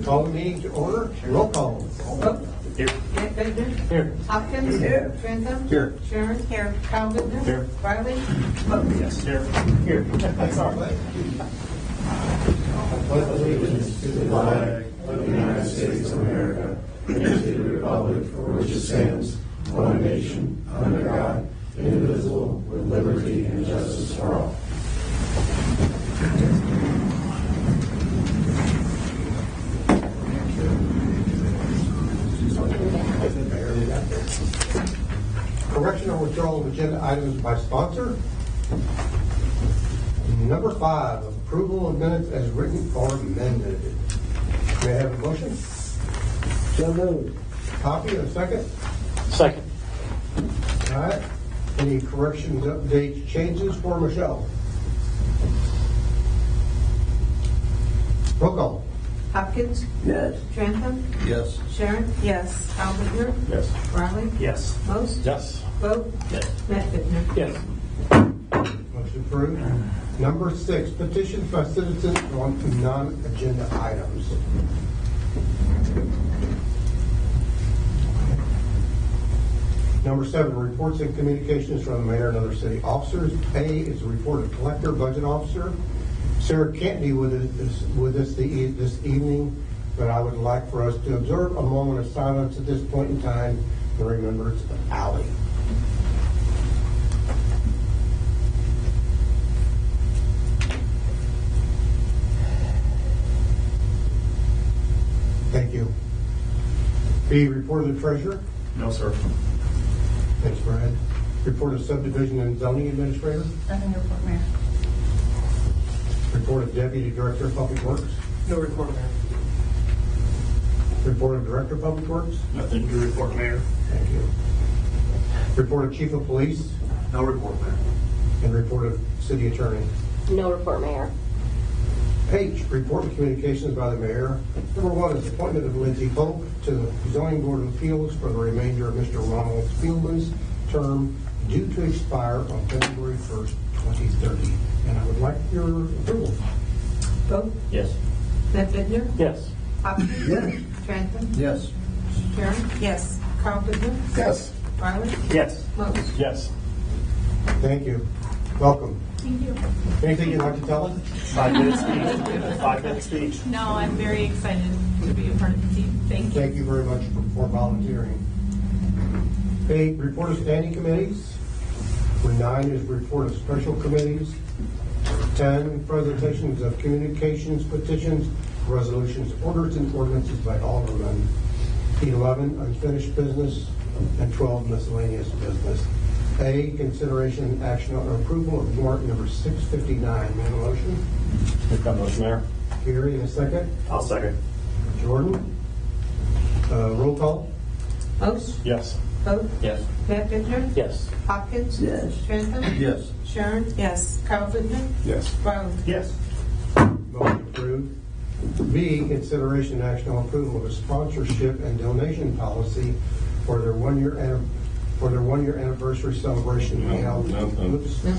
Call the meeting to order. Roll call. Here. Here. Hopkins. Here. Trentham. Here. Sharon. Here. Kyle Whitner. Here. Riley. Yes. Here. Here. That's all right. I pledge allegiance to the flag of the United States of America and to the republic for which it stands, one nation, under God, indivisible, with liberty and justice for all. Correction or withdrawal of agenda items by sponsor. Number 5, approval of minutes as written or amended. May I have a motion? So moved. Copy and a second. Second. All right. Any corrections, updates, changes for Michelle? Roll call. Hopkins. Yes. Trentham. Yes. Sharon. Yes. Kyle Whitner. Yes. Riley. Yes. Most. Yes. Vote. Yes. Matt Whitner. Yes. Motion approved. Number 6, petitions by citizens on non-agenda items. Number 7, reports and communications from the mayor and other city officers. A is a report of collector, budget officer. Sarah can't be with us this evening, but I would like for us to observe a moment of silence at this point in time in remembrance of Allie. Thank you. B, report of the treasurer. No, sir. Thanks, Brad. Report of subdivision and zoning administrator. Nothing to report, Mayor. Report of deputy director of public works. No report, Mayor. Report of director of public works. Nothing to report, Mayor. Thank you. Report of chief of police No report, Mayor. and report of city attorney. No report, Mayor. H, report of communications by the mayor. Number 1 is appointment of Lindsay Polk to the zoning board of appeals for the remainder of Mr. Ronald Spielman's term due to expire on February 1st, 2030. And I would like your approval. Vote. Yes. Matt Whitner. Yes. Hopkins. Yes. Trentham. Yes. Sharon. Yes. Kyle Whitner. Yes. Riley. Yes. Most. Yes. Thank you. Welcome. Thank you. Anything you'd like to tell us? 5 minutes speech. 5 minute speech. No, I'm very excited to be a part of the team. Thank you. Thank you very much for volunteering. 8, report of standing committees. Number 9 is report of special committees. 10, presentations of communications, petitions, resolutions, orders, and ordinances by aldermen. 11, unfinished business. And 12, miscellaneous business. A, consideration and action on approval of warrant number 659. May I have a motion? Make that motion, Mayor. Gary, in a second. I'll second. Jordan. Roll call. Most. Yes. Vote. Yes. Matt Whitner. Yes. Hopkins. Yes. Trentham. Yes. Sharon. Yes. Kyle Whitner. Yes. Riley. Yes. Motion approved. B, consideration and action on approval of a sponsorship and donation policy for their 1 year anniversary celebration to be held. No. Oops. No.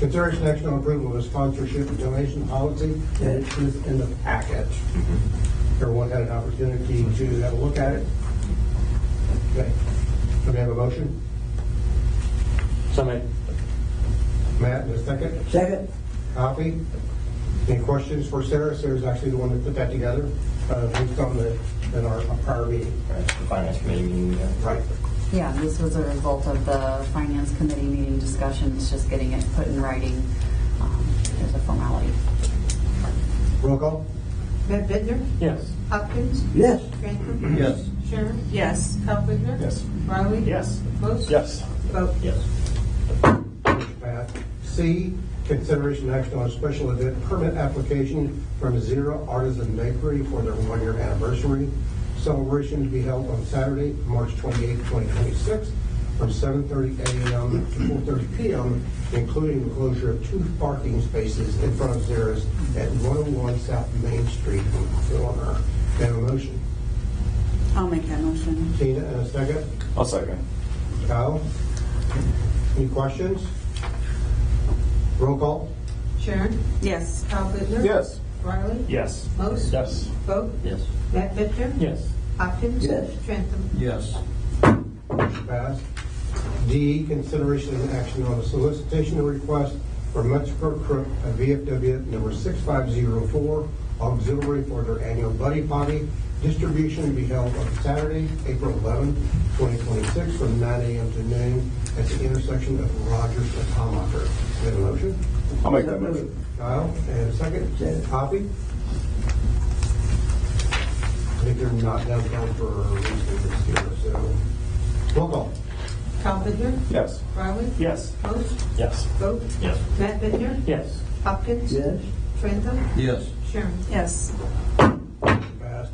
Consideration and action on approval of a sponsorship and donation policy, and it is in the packet. Everyone had an opportunity to have a look at it. Okay. Do we have a motion? So made. Matt, in a second. Second. Copy. Any questions for Sarah? Sarah's actually the one that put that together, based on in our prior meeting. The finance committee meeting. Right. Yeah, this was a result of the finance committee meeting discussions, just getting it put in writing as a formality. Roll call. Matt Whitner. Yes. Hopkins. Yes. Trentham. Yes. Sharon. Yes. Kyle Whitner. Yes. Riley. Yes. Most. Yes. Vote. Yes. Motion passed. C, consideration and action on a special event permit application from Zero Artisan Bakery for their 1 year anniversary celebration to be held on Saturday, March 28, 2026, from 7:30 a.m. to 4:30 p.m., including the closure of 2 parking spaces in front of Zara's at 101 South Main Street on the corner. May I have a motion? I'll make that motion. Tina, and a second. I'll second. Kyle? Any questions? Roll call? Sharon? Yes. Kyle Bittner? Yes. Riley? Yes. Most? Yes. Vogt? Yes. Matt Bittner? Yes. Hopkins? Yes. Trentham? Yes. Motion passed. D, consideration and action on a solicitation request for Metzger Crook, a VFW number 6504, auxiliary for their annual Buddy Potty distribution to be held on Saturday, April 11, 2026, from 9 a.m. to noon at the intersection of Rogers and Tomaker. May I have a motion? I'll make that motion. Kyle, and a second. Second. Hoppy? I think they're not downtown for a reason this year, so. Roll call. Kyle Bittner? Yes. Riley? Yes. Most? Yes. Vogt? Yes. Matt Bittner? Yes. Hopkins? Yes. Trentham? Yes. Sharon? Yes. Passed.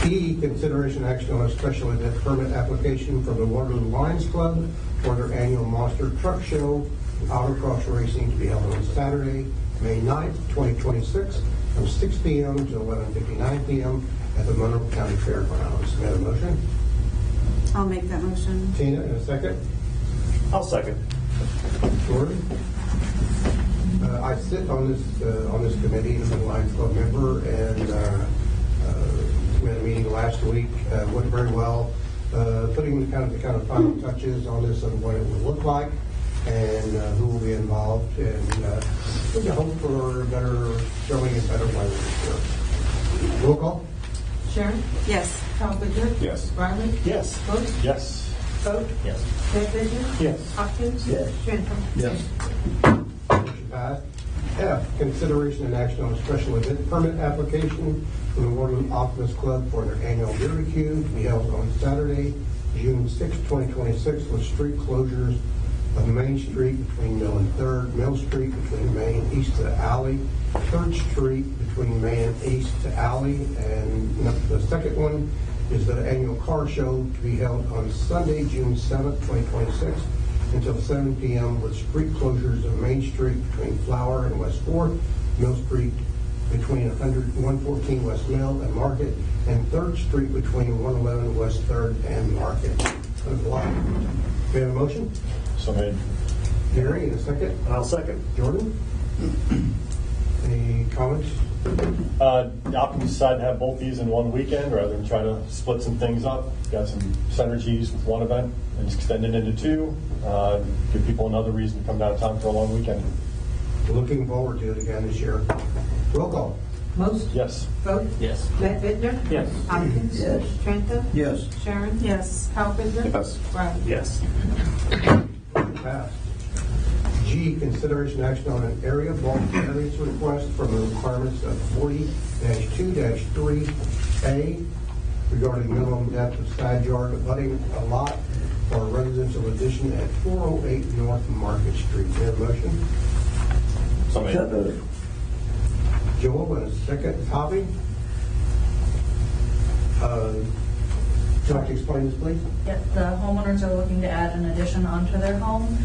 E, consideration action on a special event permit application from the Waterloo Lions Club for their annual Monster Truck Show and Autocross Racing to be held on Saturday, May 9th, 2026, from 6 p.m. to 11:59 p.m. at the Monroe County Fairgrounds. May I have a motion? I'll make that motion. Tina, in a second. I'll second. Jordan? I sit on this committee as a Lions Club member, and we had a meeting last week. Went very well. Putting the kind of final touches on this and what it would look like, and who will be involved, and we hope for a better showing and better weather this year. Roll call. Sharon? Yes. Kyle Bittner? Yes. Riley? Yes. Most? Yes. Vogt? Yes. Matt Bittner? Yes. Hopkins? Yes. Trentham? Yes. Motion passed. F, consideration and action on a special event permit application from the Waterloo Optimist Club for their annual barbecue to be held on Saturday, June 6, 2026, with street closures of Main Street between Mill and 3rd, Mill Street between Main East to Alley, 3rd Street between Main East to Alley, and the second one is the annual car show to be held on Sunday, June 7th, 2026, until 7 p.m. with street closures of Main Street between Flower and West 4th, Mill Street between 114 West Mill and Market, and 3rd Street between 111 West 3rd and Market. That's a lot. We have a motion? So made. Gary, in a second. I'll second. Jordan? Any comments? The Optimist decided to have both these in one weekend rather than try to split some things up. Got some synergies with one event and just extend it into 2. Give people another reason to come downtown for a long weekend. Looking forward to it again this year. Roll call. Most? Yes. Vogt? Yes. Matt Bittner? Yes. Hopkins? Yes. Trentham? Yes. Sharon? Yes. Kyle Bittner? Yes. Riley? Yes. Passed. G, consideration action on an area bulk variance request from the requirements of 40-2-3A regarding minimum depth of side yard abutting a lot for a residential addition at 408 North Market Street. May I have a motion? So made. So moved. Joel, and a second. Hoppy? Would you like to explain this, please? Yep, the homeowners are looking to add an addition onto their home.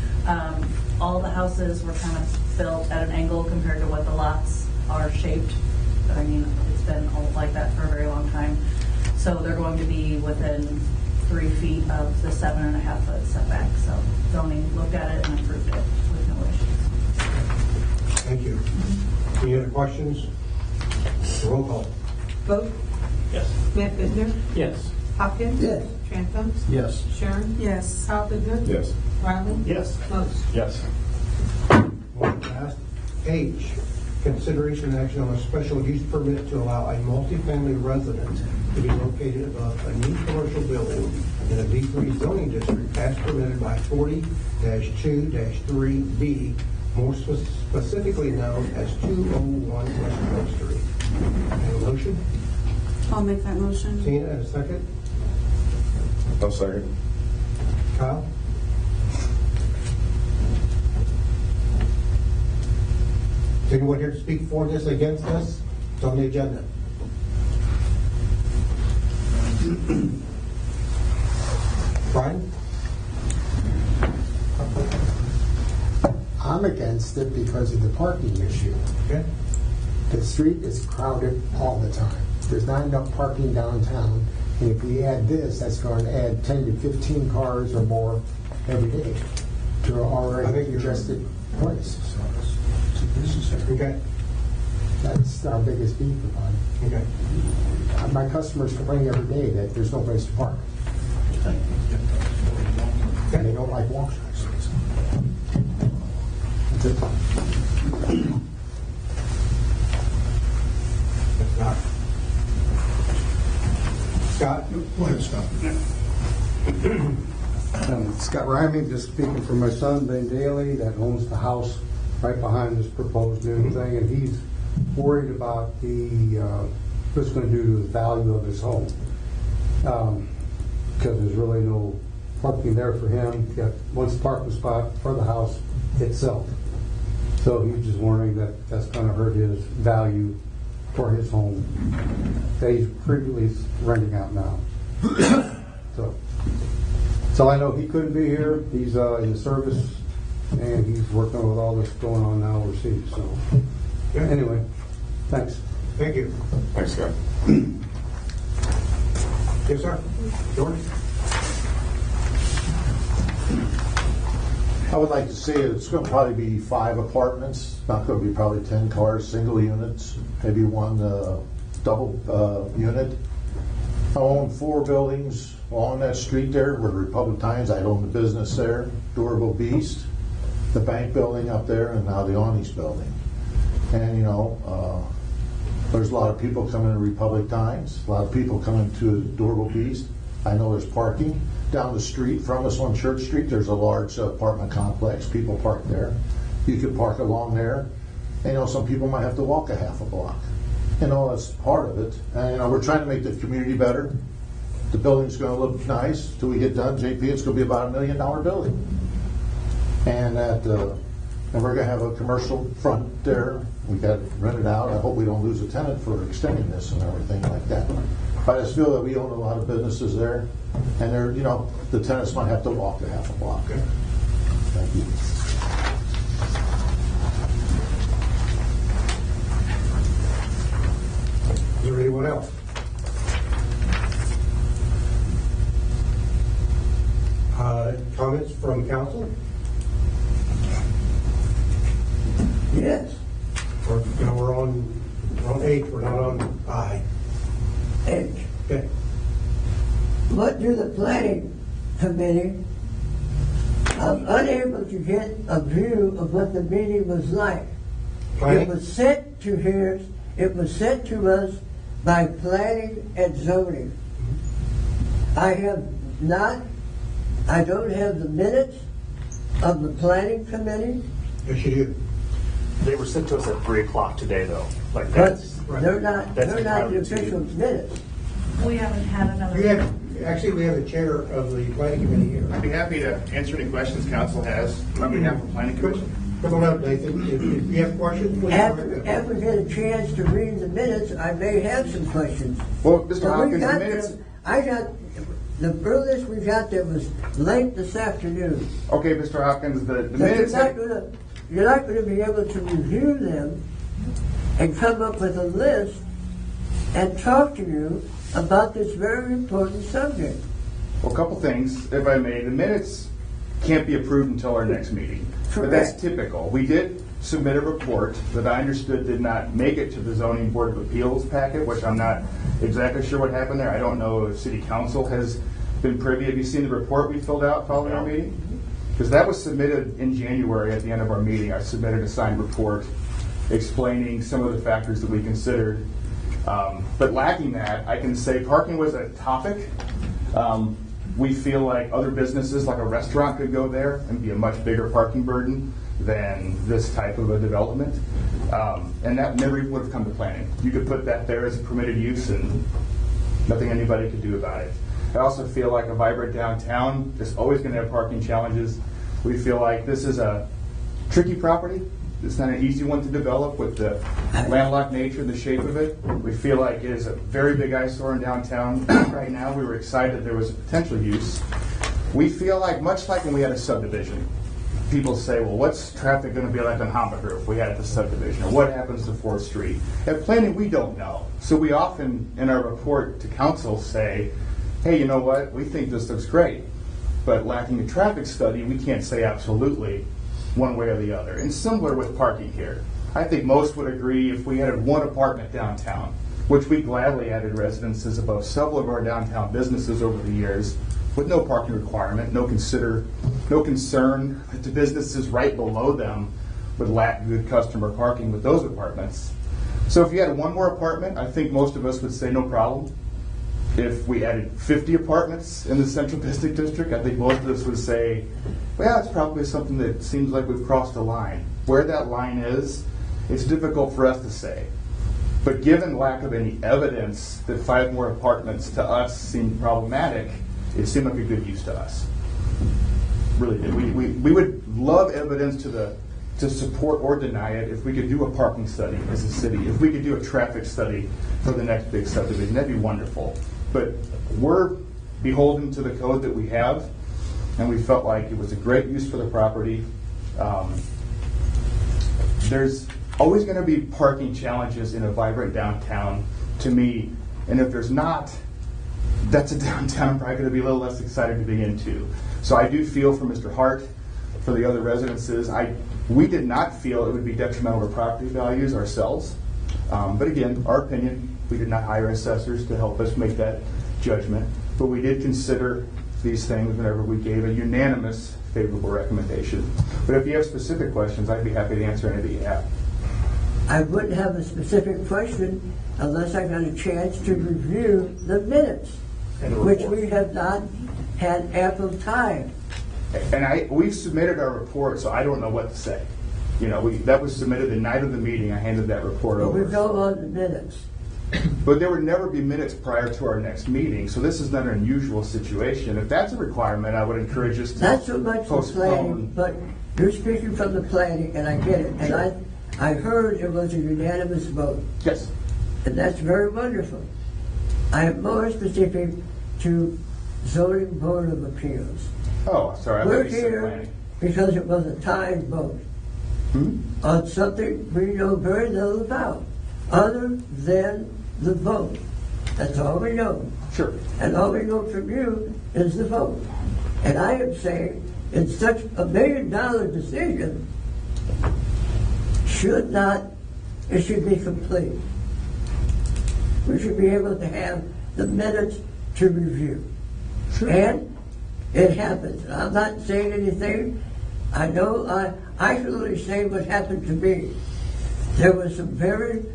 All the houses were kind of built at an angle compared to what the lots are shaped. But I mean, it's been all like that for a very long time. So they're going to be within 3 feet of the 7.5 foot setback. So zoning looked at it and approved it with no issues. Thank you. Any other questions? Roll call. Vogt? Yes. Matt Bittner? Yes. Hopkins? Yes. Trentham? Yes. Sharon? Yes. Kyle Bittner? Yes. Riley? Yes. Most? Yes. Motion passed. H, consideration and action on a special use permit to allow a multifamily residence to be located above a new commercial building in a B3 zoning district as permitted by 40-2-3B, more specifically known as 201 West Mill Street. Have a motion? I'll make that motion. Tina, and a second. No second. Kyle? Is anyone here to speak for this, against this? It's on the agenda. Brian? I'm against it because of the parking issue. Okay. The street is crowded all the time. There's not enough parking downtown. And if we add this, that's going to add 10 to 15 cars or more every day to an I already think you're congested place. Okay. That's our biggest beef about it. Okay. My customers complain every day that there's no place to park. And they don't like walking. That's it. Scott? Go ahead, Scott. Scott Ryman, just speaking for my son, Ben Daly, that owns the house right behind this proposed new thing, and he's worried about what it's going to do to the value of his home. Because there's really no parking there for him. He's got one parking spot for the house itself. So he's just worrying that that's going to hurt his value for his home that he's previously renting out now. So I know he couldn't be here. He's in the service, and he's working with all this going on now overseas. So anyway, thanks. Thank you. Thanks, Scott. Yes, sir. George? I would like to see it. It's going to probably be 5 apartments. Not going to be probably 10 cars, single units, maybe one double unit. I own 4 buildings along that street there. We're Republic Times. I own the business there, Durable Beast, the bank building up there, and now the Onyx building. And you know, there's a lot of people coming to Republic Times. A lot of people coming to Durable Beast. I know there's parking. Down the street from us on Church Street, there's a large apartment complex. People park there. You could park along there. And, you know, some people might have to walk a half a block. You know, that's part of it. And, you know, we're trying to make the community better. The building's going to look nice till we get done. JP, it's going to be about $1 million building. And that, and we're going to have a commercial front there. We got it rented out. I hope we don't lose a tenant for extending this and everything like that. But I just feel that we own a lot of businesses there, and they're, you know, the tenants might have to walk a half a block. Okay. Thank you. Is there anyone else? Comments from council? Yes. We're on H, we're not on I. H. Okay. What do the planning committee? I'm unable to get a view of what the meeting was like. Planning? It was sent to here. It was sent to us by planning and zoning. I don't have the minutes of the planning committee. Yes, you do. They were sent to us at 3 o'clock today, though. Like But that's they're not that's the prior to- official minutes. We haven't had another. We have, actually, we have the chair of the planning committee here. I'd be happy to answer any questions council has on behalf of the planning commission. Come on up, Nathan. If you have questions, please. After we get a chance to read the minutes, I may have some questions. Well, Mr. But we Hopkins, the got minutes. them. I got the earliest we got them was late this afternoon. Okay, Mr. Hopkins, the But minutes. you're not going to be able to review them and come up with a list and talk to you about this very important subject. Well, a couple things, if I may. The minutes can't be approved until our next meeting. But that's Correct. typical. We did submit a report that I understood did not make it to the Zoning Board of Appeals packet, which I'm not exactly sure what happened there. I don't know if City Council has been privy. Have you seen the report we filled out following our meeting? Because that was submitted in January at the end of our meeting. I submitted a signed report explaining some of the factors that we considered. But lacking that, I can say parking was a topic. We feel like other businesses, like a restaurant, could go there and be a much bigger parking burden than this type of a development. And that never would have come to planning. You could put that there as a permitted use and nothing anybody could do about it. I also feel like a vibrant downtown is always going to have parking challenges. We feel like this is a tricky property. It's not an easy one to develop with the landlocked nature and the shape of it. We feel like it is a very big eyesore in downtown right now. We were excited there was a potential use. We feel like, much like when we had a subdivision, people say, well, what's traffic going to be like on Hamburger if we had the subdivision? Or what happens to 4th Street? At planning, we don't know. So we often, in our report to council, say, hey, you know what? We think this looks great. But lacking a traffic study, we can't say absolutely one way or the other. And similar with parking here. I think most would agree if we added one apartment downtown, which we gladly added residences above several of our downtown businesses over the years, with no parking requirement, no concern that the businesses right below them would lack good customer parking with those apartments. So if you added one more apartment, I think most of us would say no problem. If we added 50 apartments in the Central Business District, I think most of us would say, well, it's probably something that seems like we've crossed a line. Where that line is, it's difficult for us to say. But given lack of any evidence that 5 more apartments to us seemed problematic, it seemed like a good use to us. Really did. We would love evidence to support or deny it if we could do a parking study as a city, if we could do a traffic study for the next big subdivision. That'd be wonderful. But we're beholden to the code that we have, and we felt like it was a great use for the property. There's always going to be parking challenges in a vibrant downtown, to me, and if there's not, that's a downtown I'm probably going to be a little less excited to be into. So I do feel for Mr. Hart, for the other residences, we did not feel it would be detrimental to property values ourselves. But again, our opinion, we did not hire assessors to help us make that judgment. But we did consider these things whenever we gave a unanimous favorable recommendation. But if you have specific questions, I'd be happy to answer any that you have. I wouldn't have a specific question unless I got a chance to review the minutes, which we have not had ample time. And we've submitted our report, so I don't know what to say. You know, that was submitted the night of the meeting. I handed that report over. But we go on the minutes. But there would never be minutes prior to our next meeting, so this is not an unusual situation. If that's a requirement, I would encourage us to Not so much the planning, postpone. but you're speaking from the planning, and I get it. And I heard it was a unanimous vote. Yes. And that's very wonderful. I am more specific to Zoning Board of Appeals. Oh, sorry. I We're thought you said here planning. because it was a tied vote on something we know very little about, other than the vote. That's all we know. Sure. And all we know from you is the vote. And I am saying, in such a $1 million decision, it should be complete. We should be able to have the minutes to review. Sure. And it happens. I'm not saying anything. I know I can only say what happened to me. There was some very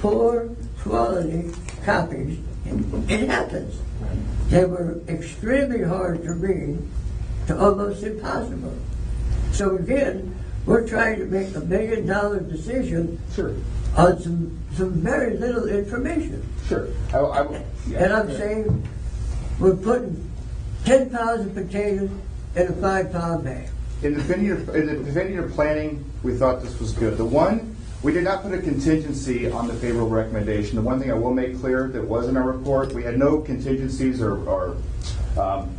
poor quality copies. It happens. They were extremely hard to read, to almost impossible. So again, we're trying to make a $1 million decision on some very little information. Sure. And I'm saying we're putting 10 pounds of potatoes in a 5-pound bag. In defending your planning, we thought this was good. We did not put a contingency on the favorable recommendation. The one thing I will make clear that was in our report, we had no contingencies or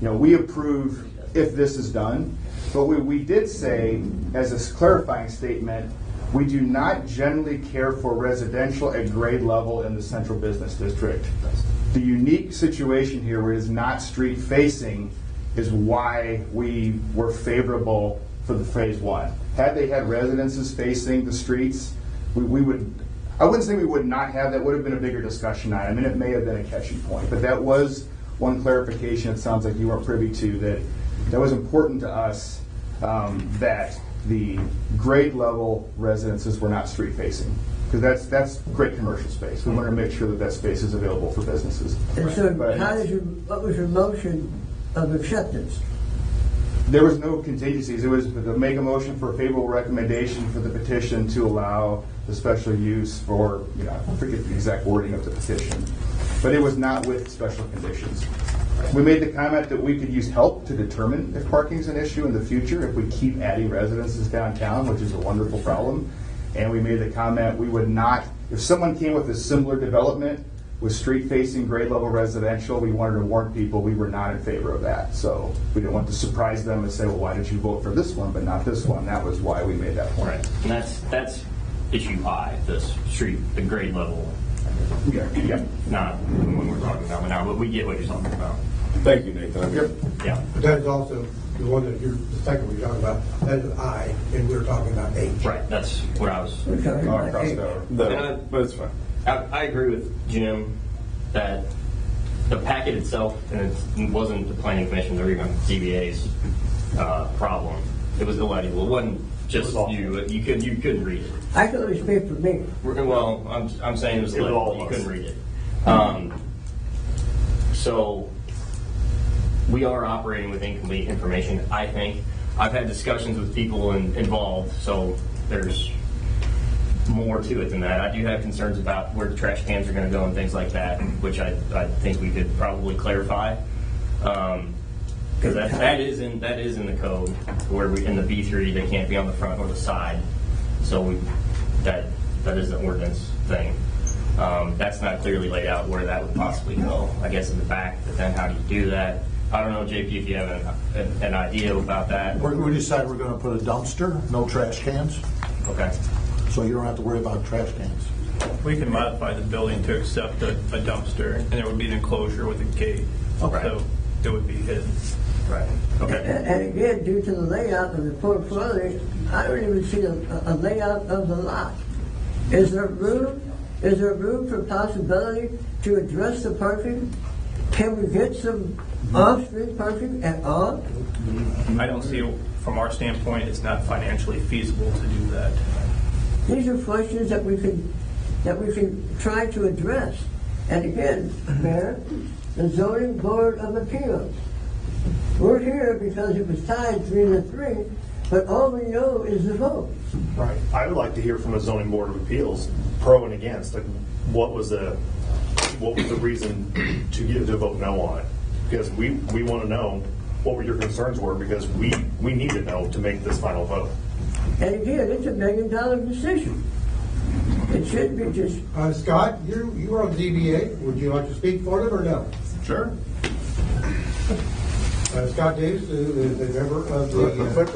we approve if this is done. But we did say, as a clarifying statement, we do not generally care for residential at grade level in the Central Business District. The unique situation here where it is not street facing is why we were favorable for the phase 1. Had they had residences facing the streets, I wouldn't say we would not have, that would have been a bigger discussion item, and it may have been a catching point. But that was one clarification, it sounds like you weren't privy to, that was important to us, that the grade level residences were not street facing. Because that's great commercial space. We want to make sure that space is available for businesses. And so what was your motion of acceptance? There was no contingencies. It was to make a motion for a favorable recommendation for the petition to allow the special use for, I forget the exact wording of the petition, but it was not with special conditions. We made the comment that we could use help to determine if parking is an issue in the future if we keep adding residences downtown, which is a wonderful problem. And we made the comment we would not, if someone came with a similar development, with street-facing grade-level residential, we wanted to warn people we were not in favor of that. So we didn't want to surprise them and say, well, why did you vote for this one but not this one? That was why we made that point. Right, and that's issue I, this street, the grade level. Yeah. Not when we're talking about now, but we get what you're talking about. Thank you, Nathan. Yeah. But that is also the one that you're, the second one you're talking about, that is I, and we're talking about H. Right, that's what I was. But it's fine. I agree with Jim that the packet itself, and it wasn't the planning commission or even ZBA's problem. It was illegible. It wasn't just you. You couldn't read it. I can only speak for me. Well, I'm saying it was illegible. You couldn't read it. So we are operating with incomplete information, I think. I've had discussions with people involved, so there's more to it than that. I do have concerns about where the trash cans are going to go and things like that, which I think we could probably clarify. Because that is in the code, where in the B3 they can't be on the front or the side. So that is an ordinance thing. That's not clearly laid out where that would possibly go. I guess in the back, but then how do you do that? I don't know, JP, if you have an idea about that. We decided we're going to put a dumpster, no trash cans. Okay. So you don't have to worry about trash cans. We can modify the building to accept a dumpster, and there would be an enclosure with a gate. Okay. So it would be hidden. Right. Okay. And again, due to the layout of the portfolio, I don't even see a layout of the lot. Is there room for possibility to address the parking? Can we get some off-street parking at all? I don't see, from our standpoint, it's not financially feasible to do that. These are questions that we can try to address. And again, Mayor, the Zoning Board of Appeals. We're here because it was tied 3-3, but all we know is the vote. Right. I would like to hear from the zoning board of appeals, pro and against. Like, what was the reason to vote no on it? Because we want to know what your concerns were, because we need to know to make this final vote. And again, it's $1 million decision. It shouldn't be just. Scott, you are on ZBA. Would you like to speak for them or no? Sure. Scott Davis is a member of the.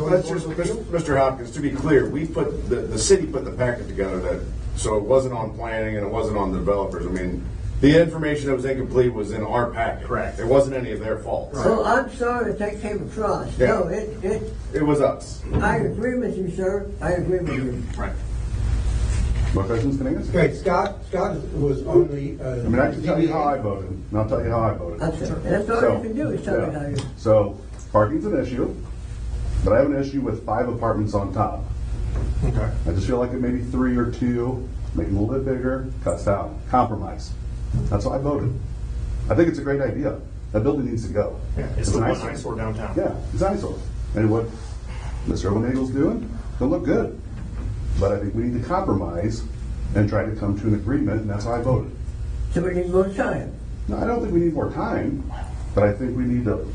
Let's just, Mr. Hopkins, to be clear, we put the city put the packet together so it wasn't on planning and it wasn't on the developers. I mean, the information that was incomplete was in our packet. Correct. It wasn't any of their fault. So I'm sorry that came across. Yeah. No, it was us. I agree with you, sir. I agree with you. Right. What questions can I answer? Okay, Scott was on the. I mean, I can tell you how I voted, and I'll tell you how I voted. That's all you can do is tell me how you. So, parking's an issue, but I have an issue with 5 apartments on top. Okay. I just feel like it may be 3 or 2, make them a little bit bigger, cuts down, compromise. That's why I voted. I think it's a great idea. That building needs to go. Yeah, it's the one eyesore downtown. Yeah, it's an eyesore. And what Mr. Overnagel's doing, it'll look good. But I think we need to compromise and try to come to an agreement, and that's how I voted. So we need more time. No, I don't think we need more time, but I think we need to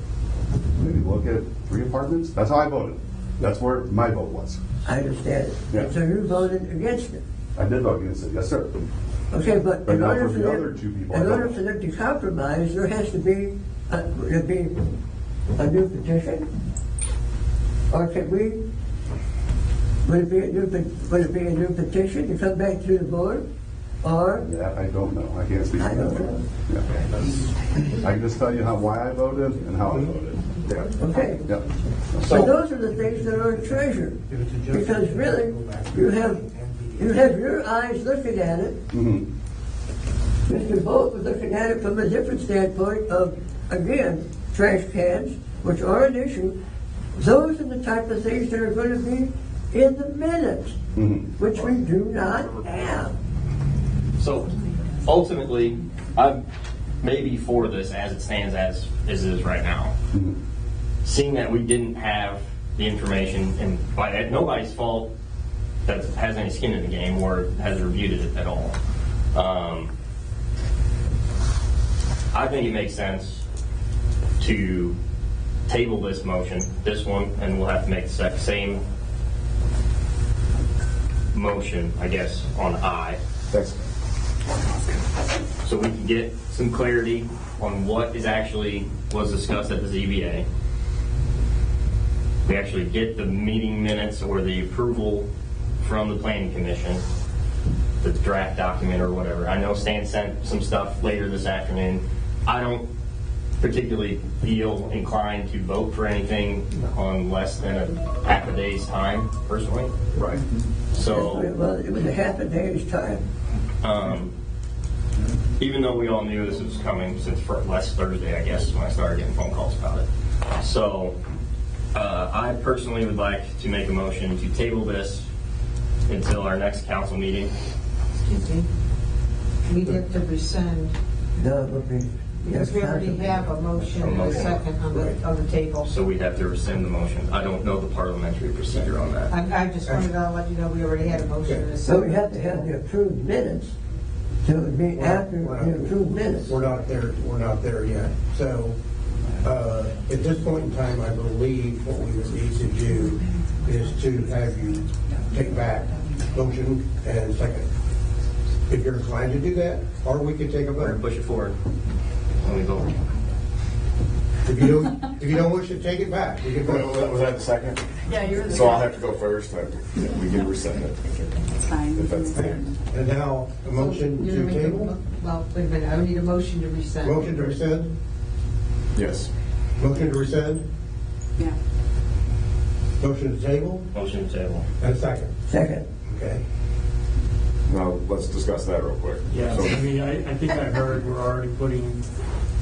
maybe look at 3 apartments. That's how I voted. That's where my vote was. I understand it. Yeah. So you voted against it. I did vote against it, yes, sir. Okay, but in now order for for the other 2 people, I in order don't. for them to compromise, there has to be a new petition, or can we? Would it be a new petition to come back to the board, or? Yeah, I don't know. I can't speak I to don't that. know. Yeah. I can just tell you why I voted and how I voted. Yeah. Okay. Yep. So those are the things that are treasured, because really, you have your eyes looking at it. Mm-hmm. Mr. Vogt was looking at it from a different standpoint of, again, trash cans, which are an issue. Those are the type of things that are going to be in the minutes, which we do not have. So ultimately, I'm maybe for this as it stands as it is right now. Seeing that we didn't have the information, and by that, nobody's fault that has any skin in the game or has reviewed it at all. I think it makes sense to table this motion, this one, and we'll have to make the same motion, I guess, on I. Thanks. so we can get some clarity on what is actually was discussed at the ZBA. We actually get the meeting minutes or the approval from the planning commission, the draft document or whatever. I know Stan sent some stuff later this afternoon. I don't particularly feel inclined to vote for anything on less than a half a day's time, personally. Right. So, Well, it was a half a day's time. even though we all knew this was coming since last Thursday, I guess, when I started getting phone calls about it. So, I personally would like to make a motion to table this until our next council meeting. Excuse me. We have to rescind, No, it would be. because we already have a motion and a second on the table. So we'd have to rescind the motion. I don't know the parliamentary procedure on that. I just wanted to let you know we already had a motion and a So we second. have to have the approved minutes. So it would be after the approved minutes. We're not there yet. So, at this point in time, I believe what we would need to do is to have you take back motion and second. If you're inclined to do that, or we could take a We're vote. going to push it forward. Let me vote. If you don't wish to take it back, we can vote. Was that the second? Yeah, you're the. So I'll have to go first. We can rescind it. It's fine. If that's there. And now, a motion You're to gonna make a table? mo- Well, wait a minute, I would need a motion to rescind. Motion to rescind? Yes. Motion to rescind? Yeah. Motion to table? Motion to table. And a second? Second. Okay. Now, let's discuss that real quick. Yeah, So- I mean, I think I heard we're already putting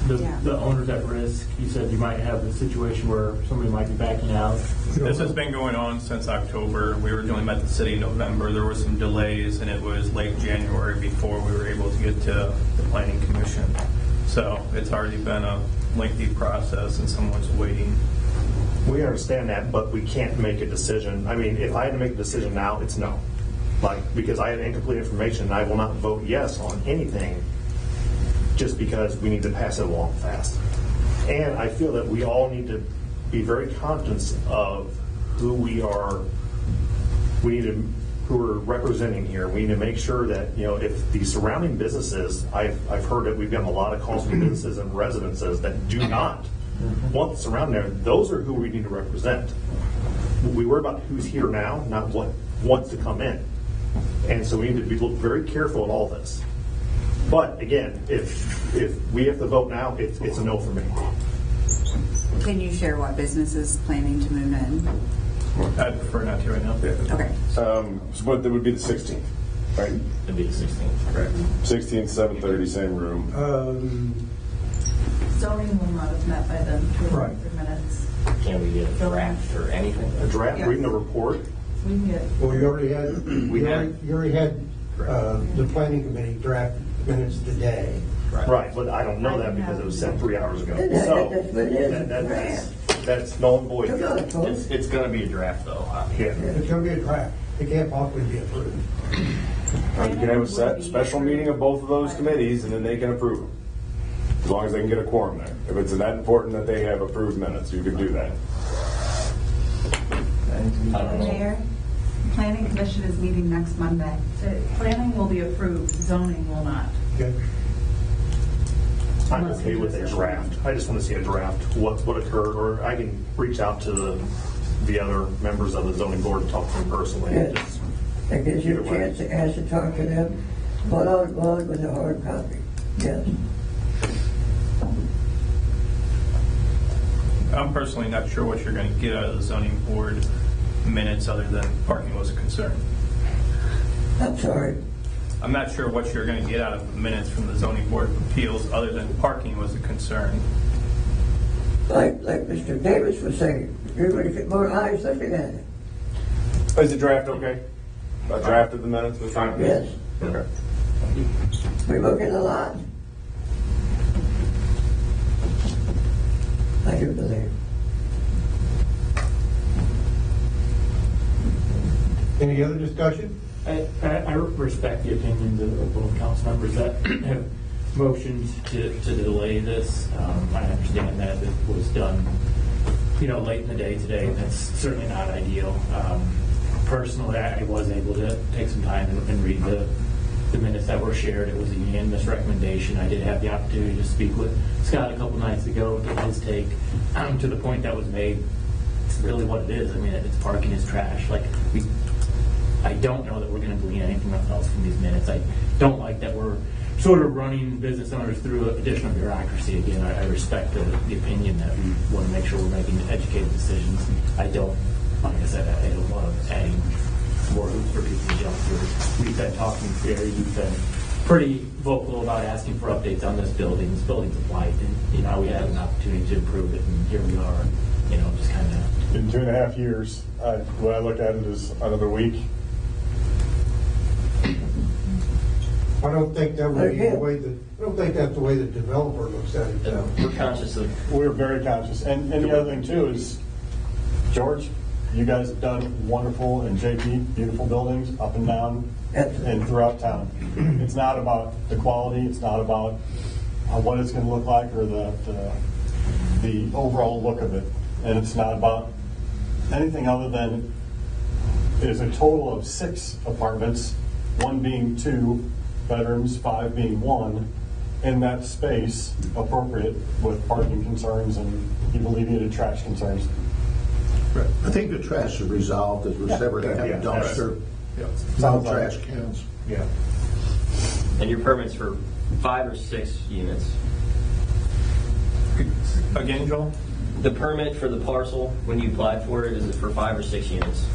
the owners at risk. You said you might have a situation where somebody might be backing out. This has been going on since October. We originally met the city in November. There were some delays, and it was late January before we were able to get to the planning commission. So it's already been a lengthy process, and someone's waiting. We understand that, but we can't make a decision. I mean, if I had to make a decision now, it's no. Because I have incomplete information, and I will not vote yes on anything just because we need to pass it along fast. And I feel that we all need to be very conscious of who we're representing here. We need to make sure that, if the surrounding businesses, I've heard that we've gotten a lot of calls from businesses and residences that do not want the surrounding there. Those are who we need to represent. We worry about who's here now, not what wants to come in. And so we need to be very careful in all this. But again, if we have to vote now, it's a no for me. Can you share what business is planning to move in? I'd prefer not to right now. Okay. But that would be the 16th, right? It'd be the 16th, correct? 16th, 7:30, same room. Zoning will not have met by then to approve the minutes. Can we get a draft or anything? A draft, reading the report. We can get. Well, you already had the planning committee draft minutes today. Right, but I don't know that because it was sent 3 hours ago. That's So what it is. that's null and void. It's going to be a draft, though. Yeah. It's going to be a draft. It can't possibly be approved. You can have a special meeting of both of those committees, and then they can approve them. As long as they can get a quorum there. If it's that important that they have approved minutes, you can do that. Mayor, Planning Commission is meeting next Monday. Planning will be approved, zoning will not. Okay. I'm okay with a draft. I just want to see a draft, what occurred, or I can reach out to the other members of the zoning board and talk to them personally. Yes. That gives you a chance to talk to them one-on-one with a hard copy. Yes. I'm personally not sure what you're going to get out of the zoning board minutes other than parking was a concern. I'm sorry. I'm not sure what you're going to get out of the minutes from the zoning board of appeals other than parking was a concern. Like Mr. Davis was saying, you're going to get more eyes looking at it. Is the draft okay? A draft of the minutes was fine? Yes. Okay. We look at a lot. I do believe. Any other discussion? I respect the opinions of both council members that have motioned to delay this. I understand that it was done, late in the day today, and that's certainly not ideal. Personally, I was able to take some time and read the minutes that were shared. It was a unanimous recommendation. I did have the opportunity to speak with Scott a couple nights ago, get his take to the point that was made. It's really what it is. I mean, it's parking is trash. Like, I don't know that we're going to glean anything else from these minutes. I don't like that we're sort of running business owners through additional bureaucracy. Again, I respect the opinion that we want to make sure we're making educated decisions. I don't, like I said, I don't want to adding more hoops for people to jump through. We've been talking fair. You've been pretty vocal about asking for updates on this building. This building's a blight, and we had an opportunity to improve it, and here we are. Just kind of. In 2.5 years, what I look at it is another week. I don't think that would be the way I don't think that's the way the developer looks at it. Though. We're conscious of. We're very conscious, and the other thing too is, George, you guys have done wonderful, and JP, beautiful buildings up and down and throughout town. It's not about the quality. It's not about what it's going to look like or the overall look of it, and it's not about anything other than it is a total of 6 apartments, 1 being 2 bedrooms, 5 being 1, in that space appropriate with parking concerns and alleviated trash concerns. Right. I think the trash is resolved as we're separating a dumpster. No trash cans. Yeah. And your permit's for 5 or 6 units? Again, Joel? The permit for the parcel, when you applied for it, is it for 5 or 6 units?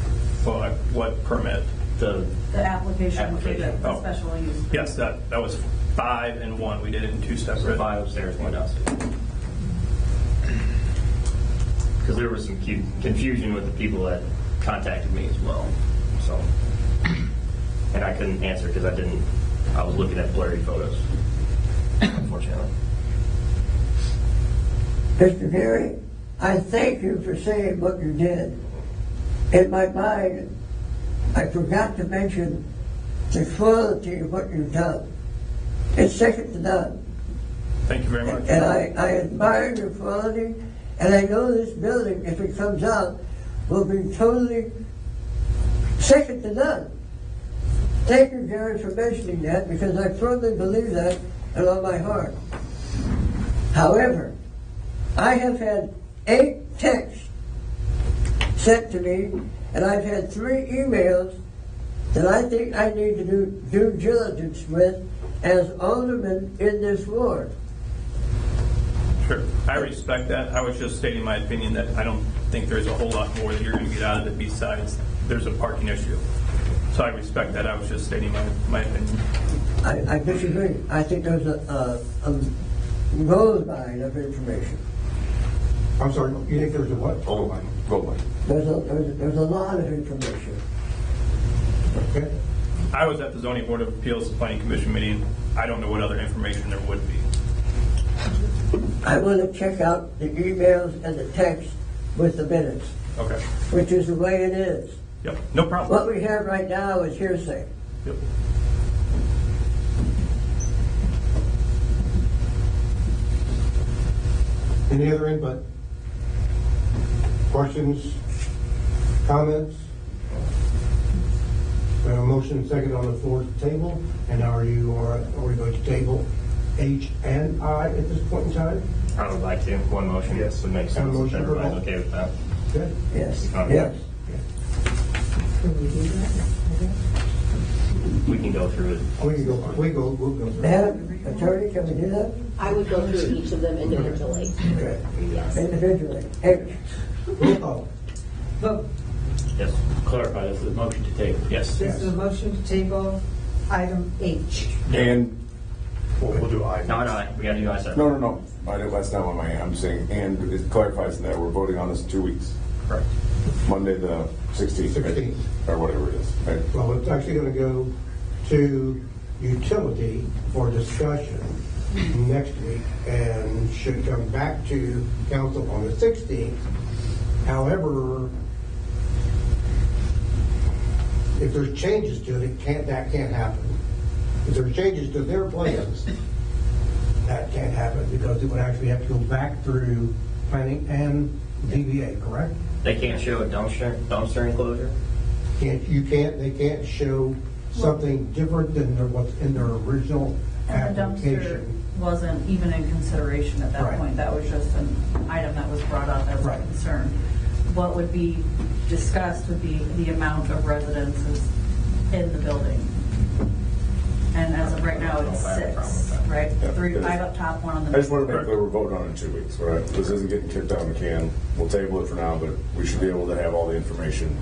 Well, what permit? The application for the Oh. special use. Yes, that was 5 and 1. We did it in 2 separate. 5 upstairs, 1 downstairs. Because there was some confusion with the people that contacted me as well. So, and I couldn't answer because I was looking at blurry photos, unfortunately. Mr. Gary, I thank you for saying what you did. In my mind, I forgot to mention the quality of what you've done. It's second to none. Thank you very much. And I admire your quality, and I know this building, if it comes out, will be totally second to none. Thank you, Gary, for mentioning that, because I firmly believe that in all my heart. However, I have had 8 texts sent to me, and I've had 3 emails that I think I need to do due diligence with as alderman in this ward. Sure. I respect that. I was just stating my opinion that I don't think there's a whole lot more that you're going to get out of it besides there's a parking issue. So I respect that. I was just stating my opinion. I disagree. I think there's a gold mine of information. I'm sorry, you think there's a what? Gold mine. Gold mine. There's a lot of information. Okay. I was at the Zoning Board of Appeals Planning Commission meeting. I don't know what other information there would be. I want to check out the emails and the text with the minutes. Okay. Which is the way it is. Yep. No problem. What we have right now is hearsay. Yep. Any other input? Questions? Comments? We have a motion second on the floor to table, and are we going to table H and I at this point in time? I would like to. One motion. Yes. Would make sense. Motion for Everybody's all. okay with that? Good. Yes. Yes. Can we do that? We can go through it. We'll go through. Madam Attorney, can we do that? I would go through each of them individually. Okay. Yes. Individually. Hey, Roll call. Vote. Yes. Clarify, this is a motion to table. Yes. This is a motion to table item H. And, We'll do I. No. We got to do I separate. no. That's not what I'm saying. And it clarifies that we're voting on this in 2 weeks. Correct. Monday the 16th. right? 16th. Or whatever it is. Right? Well, it's actually going to go to utility for discussion next week and should come back to council on the 16th. However, if there's changes to it, that can't happen. If there's changes to their plans, that can't happen because it would actually have to go back through planning and DBA, correct? They can't show a dumpster enclosure? They can't show something different than what's in their original And the dumpster application. wasn't even in consideration at that Right. point. That was just an item that was brought up as a Right. concern. What would be discussed would be the amount of residences in the building. And as of right now, it's 6, right? Yeah. 3, 5 up top, 1 on the. I just want to make clear we're voting on it in 2 weeks, right? This isn't getting kicked down the can. We'll table it for now, but we should be able to have all the information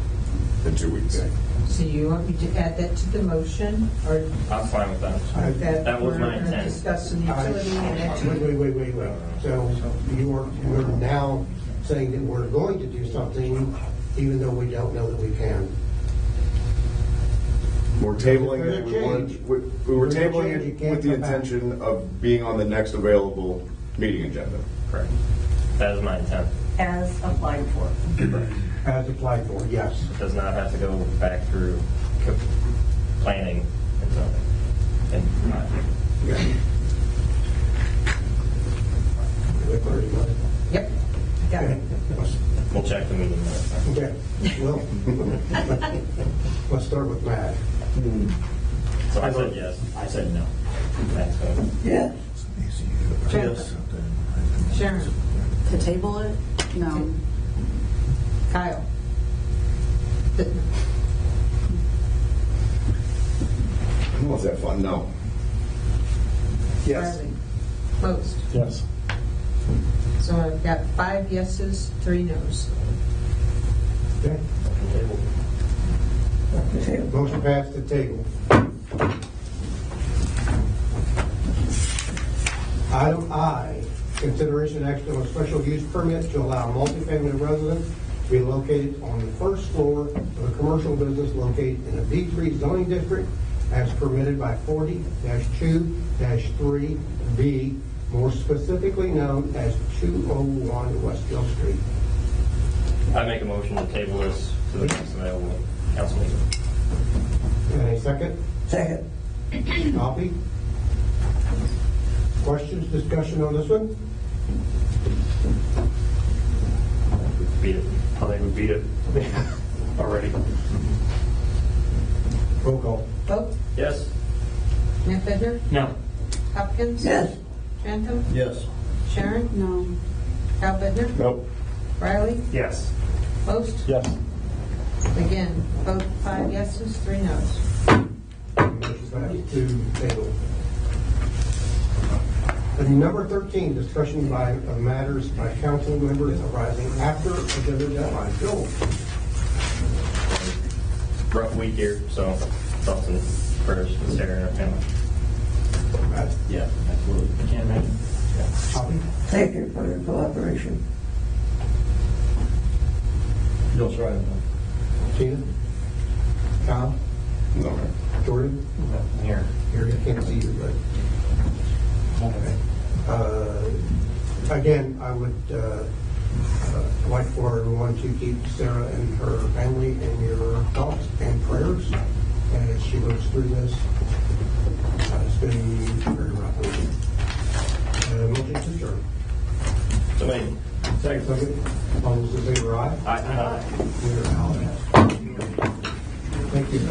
in 2 weeks. So you want me to add that to the motion, or I'm fine with that. That was my we're intent. discussing utility and that? Wait. So you're now saying that we're going to do something even though we don't know that we can. We're tabling If it. there's a change, We were if there's a tabling change, you it can't with the come back. intention of being on the next available meeting agenda. Correct. That is my intent. As applied for. As applied for, yes. It does not have to go back through planning and zoning. And not. Yep. Got it. We'll check the meeting minutes. Okay, well, let's start with Matt. So I said yes. I said no. Thanks, Phil. Yes. Yes. Sharon? To table it? No. Kyle? Was that fun? No. Yes. Riley? Most? Yes. So I've got 5 yeses, 3 nos. Okay. Motion passed to table. Item I, consideration action on a special use permit to allow a multifamily residence to be located on the first floor of a commercial business located in a B3 zoning district as permitted by 40-2-3B, more specifically known as 201 Westfield Street. I make a motion to table this to the next available council meeting. Any second? Second. Copy? Questions, discussion on this one? Beat it. How they would beat it already. Roll call. Vote? Yes. Matt Bittner? No. Hopkins? Yes. Trantham? Yes. Sharon? No. Kyle Bittner? Nope. Riley? Yes. Most? Yes. Again, vote 5 yeses, 3 nos. Motion passed to table. And number 13, discussion of matters by council members arising after agenda deadline. Bill? Rough week here, so thoughts and prayers for Sarah and her family. Matt? Yeah, absolutely. I can't imagine. Copy? Thank you for your cooperation. Bill's right. Tina? Kyle? No. Jordan? Here. Here, I can't see you, but. Okay. Again, I would like for everyone to keep Sarah and her family in your thoughts and prayers as she goes through this. It's been very rough. Motion to adjourn. So made. Second. All those in favor, aye? Aye. We are out. Thank you.